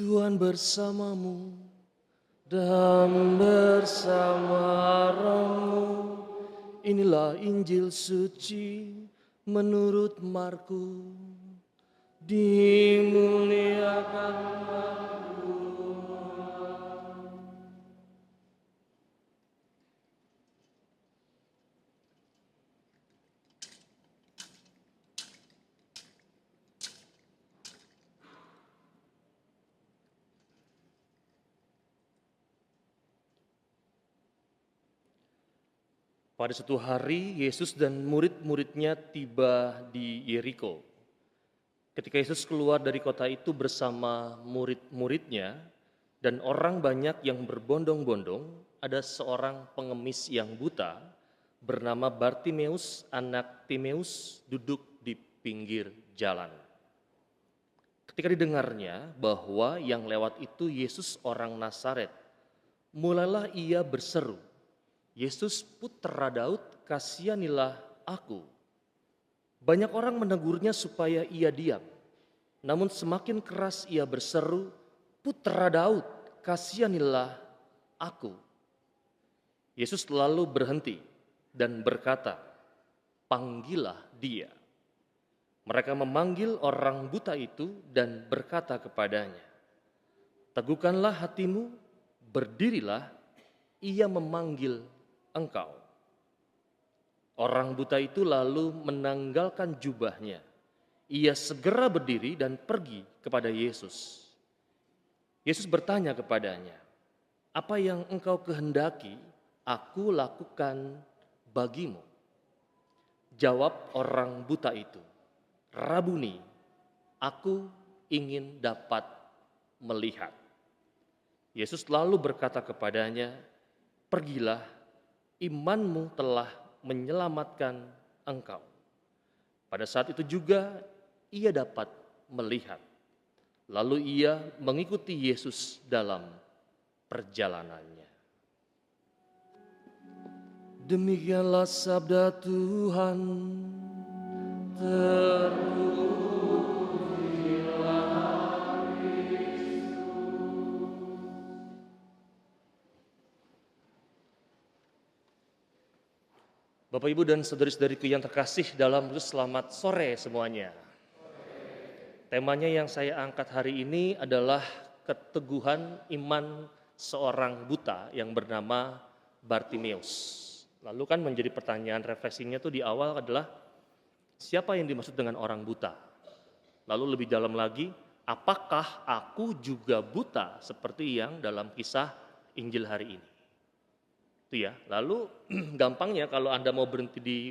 Tuhan bersamamu dan bersama rohmu. Inilah Injil suci menurut Markus. Dimuliakan Pada suatu hari, Yesus dan murid-muridnya tiba di Yeriko. Ketika Yesus keluar dari kota itu bersama murid-muridnya dan orang banyak yang berbondong-bondong, ada seorang pengemis yang buta bernama Bartimeus, anak Timeus, duduk di pinggir jalan. Ketika didengarnya bahwa yang lewat itu Yesus orang Nazaret, mulailah ia berseru, "Yesus putra Daud, kasihanilah aku." Banyak orang menegurnya supaya ia diam. Namun semakin keras ia berseru, "Putra Daud, kasihanilah aku." Yesus lalu berhenti dan berkata, "Panggillah dia." Mereka memanggil orang buta itu dan berkata kepadanya, "Teguhkanlah hatimu, berdirilah, ia memanggil engkau." Orang buta itu lalu menanggalkan jubahnya. Ia segera berdiri dan pergi kepada Yesus. Yesus bertanya kepadanya, "Apa yang engkau kehendaki aku lakukan bagimu?" Jawab orang buta itu, "Rabuni, aku ingin dapat melihat." Yesus lalu berkata kepadanya, "Pergilah, imanmu telah menyelamatkan engkau." Pada saat itu juga ia dapat melihat. Lalu ia mengikuti Yesus dalam perjalanannya. Demikianlah sabda Tuhan. Bapak, Ibu, dan saudari-saudariku yang terkasih dalam Kristus, selamat sore semuanya. Temanya yang saya angkat hari ini adalah keteguhan iman seorang buta yang bernama Bartimeus. Lalu kan menjadi pertanyaan refleksinya tuh di awal adalah siapa yang dimaksud dengan orang buta? Lalu lebih dalam lagi, apakah aku juga buta seperti yang dalam kisah Injil hari ini? Itu ya. Lalu gampangnya kalau Anda mau berhenti di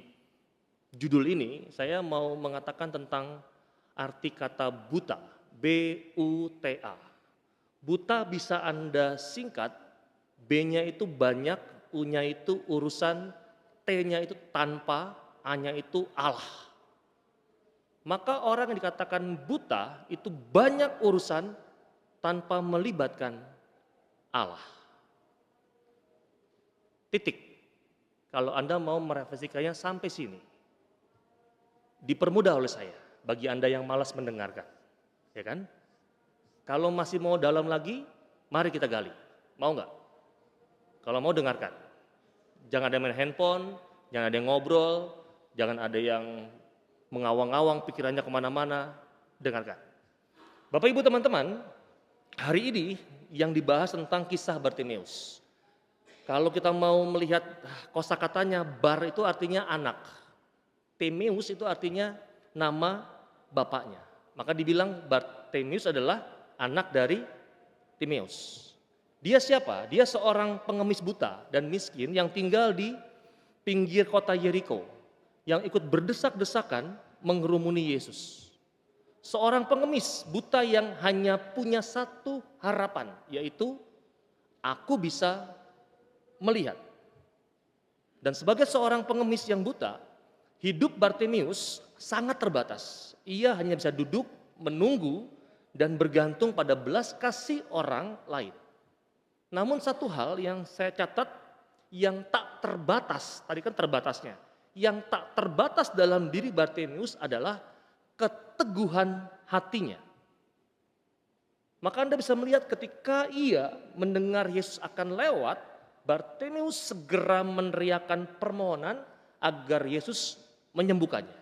judul ini, saya mau mengatakan tentang arti kata buta, B-U-T-A. Buta bisa Anda singkat, B-nya itu banyak, U-nya itu urusan, T-nya itu tanpa, A-nya itu Allah. Maka orang yang dikatakan buta itu banyak urusan tanpa melibatkan Allah. Titik. Kalau Anda mau merefleksikannya sampai sini. Dipermudah oleh saya bagi Anda yang malas mendengarkan. Ya kan? Kalau masih mau dalam lagi, mari kita gali. Mau nggak? Kalau mau dengarkan. Jangan ada main handphone, jangan ada yang ngobrol, jangan ada yang mengawang-awang pikirannya kemana-mana. Dengarkan. Bapak, Ibu, teman-teman, hari ini yang dibahas tentang kisah Bartimeus. Kalau kita mau melihat kosakatanya, bar itu artinya anak. Timeus itu artinya nama bapaknya. Maka dibilang Bartimeus adalah anak dari Timeus. Dia siapa? Dia seorang pengemis buta dan miskin yang tinggal di pinggir kota Yeriko, yang ikut berdesak-desakan mengerumuni Yesus. Seorang pengemis buta yang hanya punya satu harapan, yaitu aku bisa melihat. Dan sebagai seorang pengemis yang buta, hidup Bartimeus sangat terbatas. Ia hanya bisa duduk, menunggu, dan bergantung pada belas kasih orang lain. Namun satu hal yang saya catat yang tak terbatas, tadi kan terbatasnya, yang tak terbatas dalam diri Bartimeus adalah keteguhan hatinya. Maka Anda bisa melihat ketika ia mendengar Yesus akan lewat, Bartimeus segera meneriakkan permohonan agar Yesus menyembuhkannya.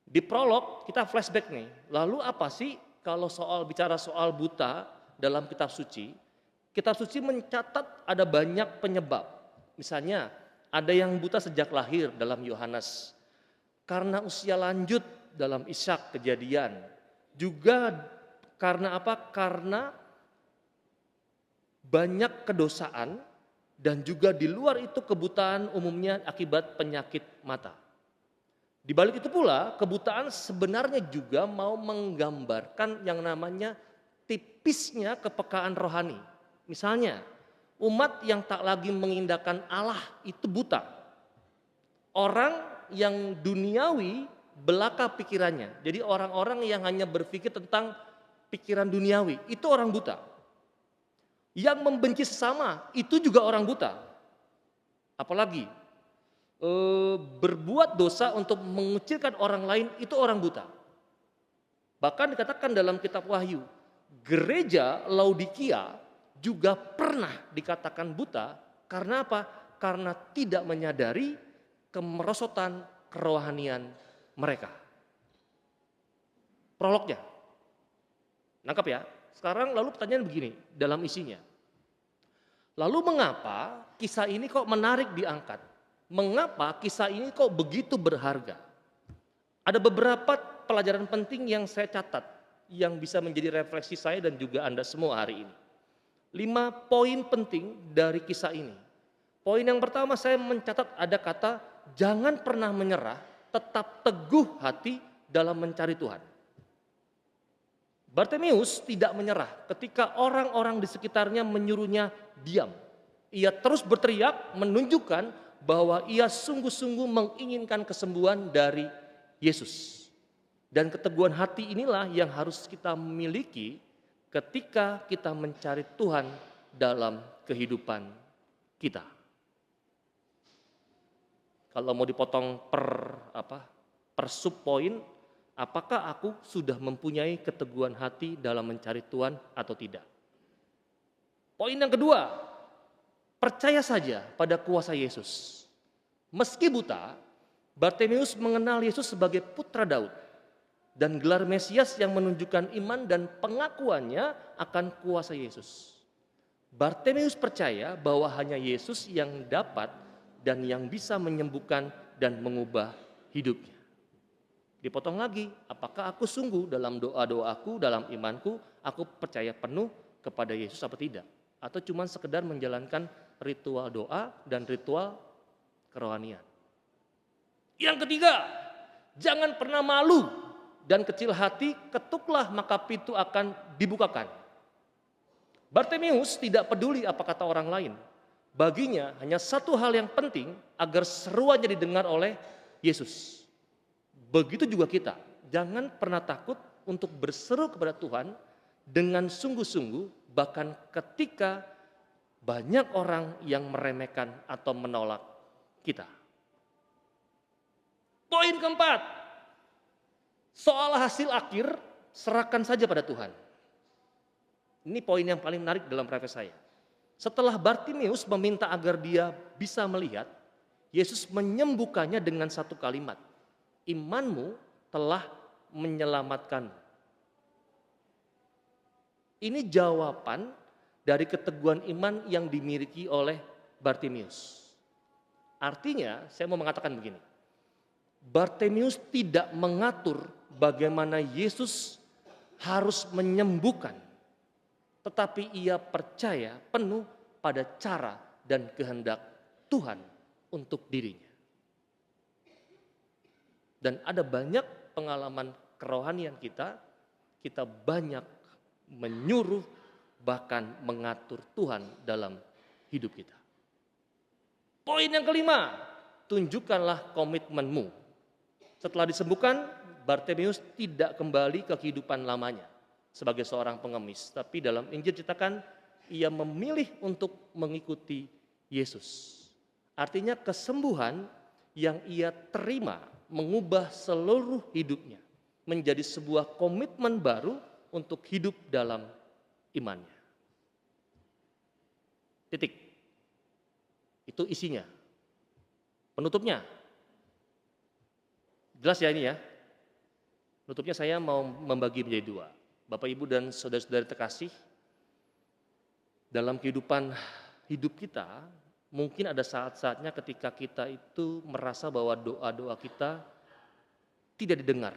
Di prolog kita flashback nih, lalu apa sih kalau bicara soal buta dalam kitab suci? Kitab suci mencatat ada banyak penyebab. Misalnya ada yang buta sejak lahir dalam Yohanes, karena usia lanjut dalam Ishak Kejadian, juga karena apa? Karena banyak kedosaan dan juga di luar itu kebutaan umumnya akibat penyakit mata. Di balik itu pula kebutaan sebenarnya juga mau menggambarkan yang namanya tipisnya kepekaan rohani. Misalnya umat yang tak lagi mengindahkan Allah itu buta. Orang yang duniawi belaka pikirannya. Jadi orang-orang yang hanya berpikir tentang pikiran duniawi, itu orang buta. Yang membenci sesama, itu juga orang buta. Apalagi berbuat dosa untuk mengucilkan orang lain, itu orang buta. Bahkan dikatakan dalam kitab Wahyu, gereja Laodikia juga pernah dikatakan buta. Karena apa? Karena tidak menyadari kemerosotan kerohanian mereka. Prolognya. Nangkap ya? Sekarang lalu pertanyaan begini dalam isinya. Lalu mengapa kisah ini kok menarik diangkat? Mengapa kisah ini kok begitu berharga? Ada beberapa pelajaran penting yang saya catat yang bisa menjadi refleksi saya dan juga Anda semua hari ini. 5 poin penting dari kisah ini. Poin yang pertama saya mencatat ada kata jangan pernah menyerah, tetap teguh hati dalam mencari Tuhan. Bartimeus tidak menyerah ketika orang-orang di sekitarnya menyuruhnya diam. Ia terus berteriak menunjukkan bahwa ia sungguh-sungguh menginginkan kesembuhan dari Yesus. Dan keteguhan hati inilah yang harus kita miliki ketika kita mencari Tuhan dalam kehidupan kita. Kalau mau dipotong per sub poin, apakah aku sudah mempunyai keteguhan hati dalam mencari Tuhan atau tidak? Poin yang kedua, percaya saja pada kuasa Yesus. Meski buta, Bartimeus mengenal Yesus sebagai putra Daud. Dan gelar Mesias yang menunjukkan iman dan pengakuannya akan kuasa Yesus. Bartimeus percaya bahwa hanya Yesus yang dapat dan yang bisa menyembuhkan dan mengubah hidupnya. Dipotong lagi, apakah aku sungguh dalam doa-doaku, dalam imanku, aku percaya penuh kepada Yesus atau tidak? Atau cuma sekedar menjalankan ritual doa dan ritual kerohanian. Yang ketiga, jangan pernah malu dan kecil hati, ketuklah maka pintu akan dibukakan. Bartimeus tidak peduli apa kata orang lain. Baginya hanya satu hal yang penting agar seruannya didengar oleh Yesus. Begitu juga kita, jangan pernah takut untuk berseru kepada Tuhan dengan sungguh-sungguh bahkan ketika banyak orang yang meremehkan atau menolak kita. Poin keempat, soal hasil akhir serahkan saja pada Tuhan. Ini poin yang paling menarik dalam private saya. Setelah Bartimeus meminta agar dia bisa melihat, Yesus menyembuhkannya dengan satu kalimat. Imanmu telah menyelamatkanmu. Ini jawaban dari keteguhan iman yang dimiliki oleh Bartimeus. Artinya, saya mau mengatakan begini. Bartimeus tidak mengatur bagaimana Yesus harus menyembuhkan, tetapi ia percaya penuh pada cara dan kehendak Tuhan untuk dirinya. Dan ada banyak pengalaman kerohanian kita banyak menyuruh bahkan mengatur Tuhan dalam hidup kita. Poin yang kelima, tunjukkanlah komitmenmu. Setelah disembuhkan, Bartimeus tidak kembali ke kehidupan lamanya sebagai seorang pengemis. Tapi dalam Injil ceritakan, ia memilih untuk mengikuti Yesus. Artinya kesembuhan yang ia terima mengubah seluruh hidupnya menjadi sebuah komitmen baru untuk hidup dalam imannya. Titik. Itu isinya. Penutupnya. Jelas ya ini ya. Penutupnya saya mau membagi menjadi dua. Bapak, Ibu, dan saudara-saudari terkasih, dalam kehidupan hidup kita, mungkin ada saat-saatnya ketika kita itu merasa bahwa doa-doa kita tidak didengar.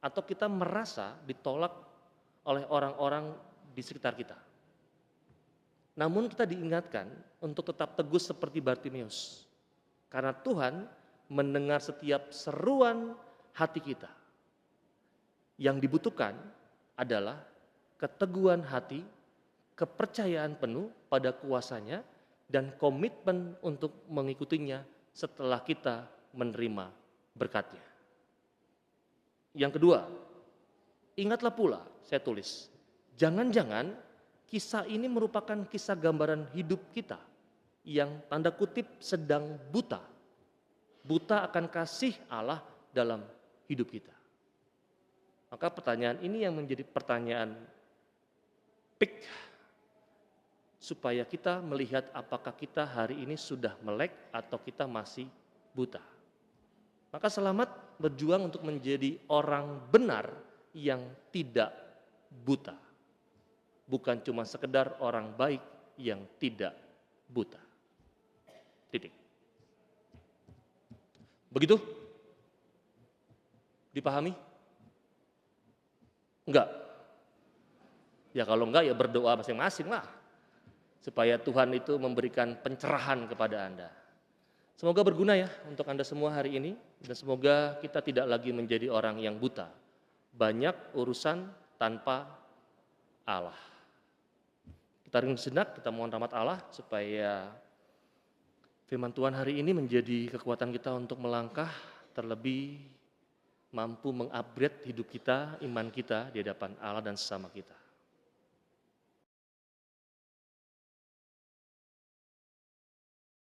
Atau kita merasa ditolak oleh orang-orang di sekitar kita. Namun kita diingatkan untuk tetap teguh seperti Bartimeus. Karena Tuhan mendengar setiap seruan hati kita. Yang dibutuhkan adalah keteguhan hati, kepercayaan penuh pada kuasanya, dan komitmen untuk mengikutinya setelah kita menerima berkatnya. Yang kedua, ingatlah pula, saya tulis, jangan-jangan kisah ini merupakan kisah gambaran hidup kita yang tanda kutip sedang buta. Buta akan kasih Allah dalam hidup kita. Maka pertanyaan ini yang menjadi pertanyaan pik supaya kita melihat apakah kita hari ini sudah melek atau kita masih buta. Maka selamat berjuang untuk menjadi orang benar yang tidak buta. Bukan cuma sekedar orang baik yang tidak buta. Titik. Begitu? Dipahami? Enggak. Ya kalau enggak ya berdoa masing-masing lah. Supaya Tuhan itu memberikan pencerahan kepada Anda. Semoga berguna ya untuk Anda semua hari ini. Dan semoga kita tidak lagi menjadi orang yang buta. Banyak urusan tanpa Allah. Kita renung sejenak, kita mohon rahmat Allah supaya firman Tuhan hari ini menjadi kekuatan kita untuk melangkah, terlebih mampu mengupgrade hidup kita, iman kita di hadapan Allah dan sesama kita.